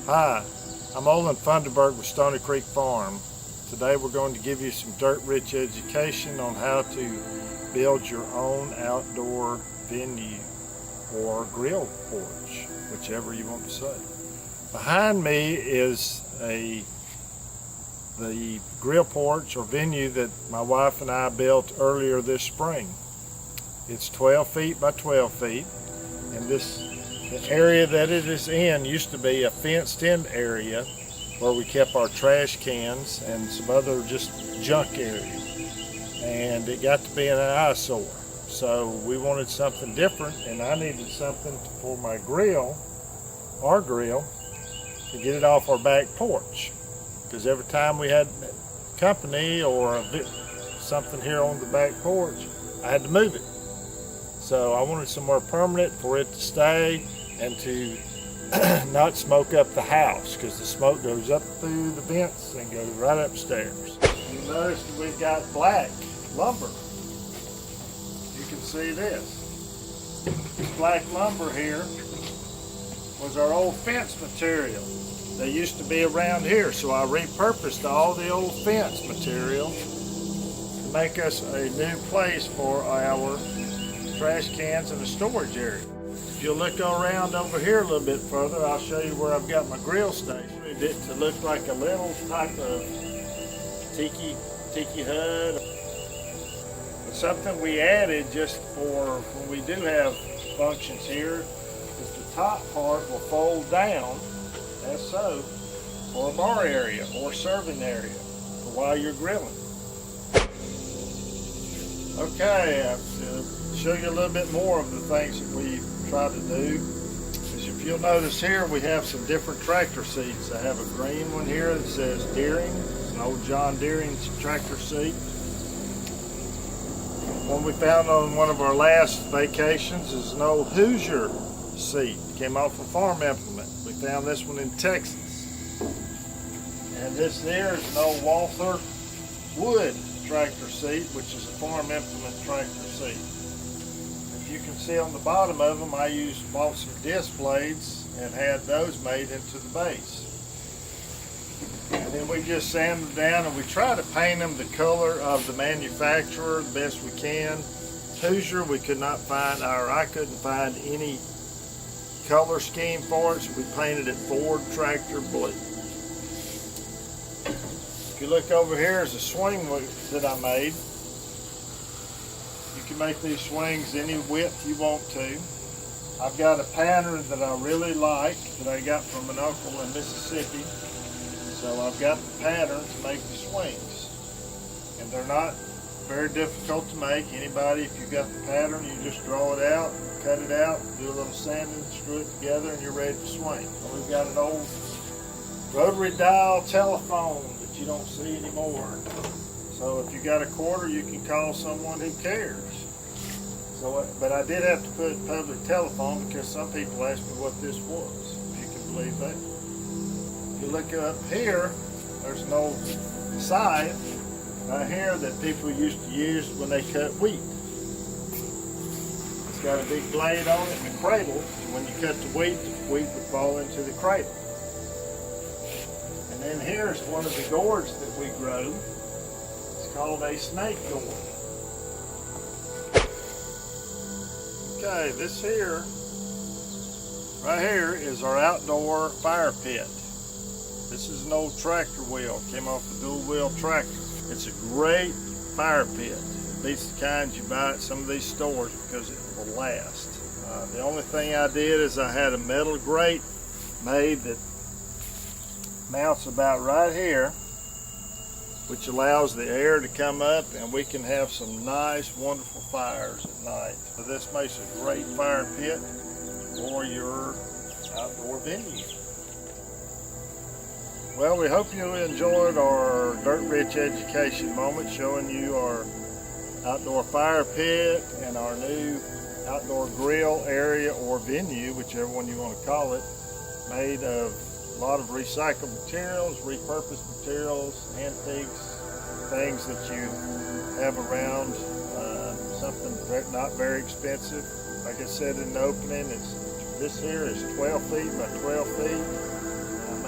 Hi, I'm Olin Funderburg with Stony Creek Farm. Today we're going to give you some dirt-rich education on how to build your own outdoor venue or grill porch, whichever you want to say. Behind me is the grill porch or venue that my wife and I built earlier this spring. It's 12 feet by 12 feet, and the area that it is in used to be a fenced-in area where we kept our trash cans and some other just junk area, and it got to be an eyesore. So we wanted something different, and I needed something for my grill, our grill, to get it off our back porch, because every time we had company or something here on the back porch, I had to move it. So I wanted somewhere permanent for it to stay and to not smoke up the house, because the smoke goes up through the vents and goes right upstairs. You notice that we've got black lumber. You can see this. This black lumber here was our old fence material. They used to be around here, so I repurposed all the old fence material to make us a new place for our trash cans and a storage area. If you look around over here a little bit further, I'll show you where I've got my grill station. It to look like a little type of tiki hut. But something we added just for when we do have functions here is the top part will fold down, as so, for a bar area or serving area for while you're grilling. Okay, to show you a little bit more of the things that we try to do is, if you'll notice here, we have some different tractor seats. I have a green one here that says Deering. It's an old John Deering tractor seat. One we found on one of our last vacations is an old Hoosier seat. Came off a farm implement. We found this one in Texas. And this there is an old Walther wood tractor seat, which is a farm implement tractor seat. You can see on the bottom of them, I bought some disc blades and had those made into the base. And then we just sand them down, and we try to paint them the color of the manufacturer the best we can. Hoosier, we could not find, or I couldn't find any color scheme for it, so we painted it Ford Tractor Blue. If you look over here is a swing that I made. You can make these swings any width you want to. I've got a pattern that I really like that I got from an uncle in Mississippi. So I've got the pattern to make the swings. And they're not very difficult to make. Anybody, if you've got the pattern, you just draw it out, cut it out, do a little sanding, screw it together, and you're ready to swing. We've got an old rotary dial telephone that you don't see anymore. So if you got a quarter, you can call someone who cares. So, but I did have to put public telephone because some people asked me what this was, if you can believe that. If you look up here, there's an old scythe right here that people used to use when they cut wheat. It's got a big blade on it and a cradle, so when you cut the wheat would fall into the cradle. And then here's one of the gourds that we grow. Called a snake gourd. Okay, this here, right here, is our outdoor fire pit. This is an old tractor wheel, came off a dual wheel tractor. It's a great fire pit. It beats the kinds you buy at some of these stores because it will last. The only thing I did is I had a metal grate made that mounts about right here, which allows the air to come up, and we can have some nice, wonderful fires at night. So this makes a great fire pit for your outdoor venue. Well, we hope you enjoyed our dirt-rich education moment, showing you our outdoor fire pit and our new outdoor grill area or venue, whichever one you want to call it, made of a lot of recycled materials, repurposed materials, antiques, things that you have around, something not very expensive. Like I said in the opening, this here is 12 feet by 12 feet. I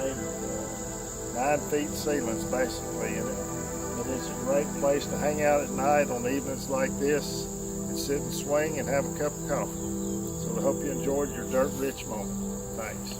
9 feet ceilings basically in it. But it's a great place to hang out at night on evenings like this and sit and swing and have a cup of coffee. So I hope you enjoyed your dirt rich moment. Thanks.